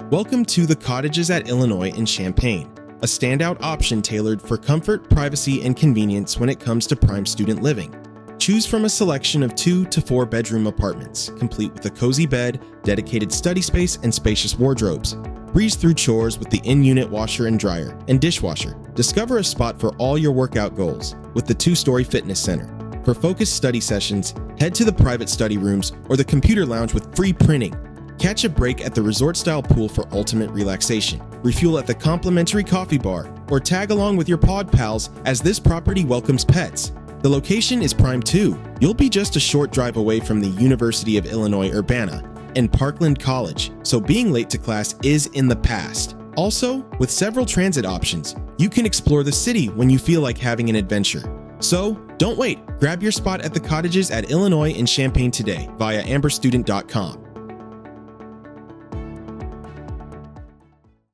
Welcome to the Cottages at Illinois in Champaign, a standout option tailored for comfort, privacy, and convenience when it comes to prime student living. Choose from a selection of 2 to 4 bedroom apartments, complete with a cozy bed, dedicated study space, and spacious wardrobes. Breeze through chores with the in-unit washer and dryer and dishwasher. Discover a spot for all your workout goals with the 2-story fitness center. For focused study sessions, head to the private study rooms or the computer lounge with free printing. Catch a break at the resort-style pool for ultimate relaxation. Refuel at the complimentary coffee bar, or tag along with your pod pals as this property welcomes pets. The location is prime too. You'll be just a short drive away from the University of Illinois Urbana and Parkland College, so being late to class is in the past. Also, with several transit options, you can explore the city when you feel like having an adventure. So, don't wait. Grab your spot at the Cottages at Illinois in Champaign today via amberstudent.com.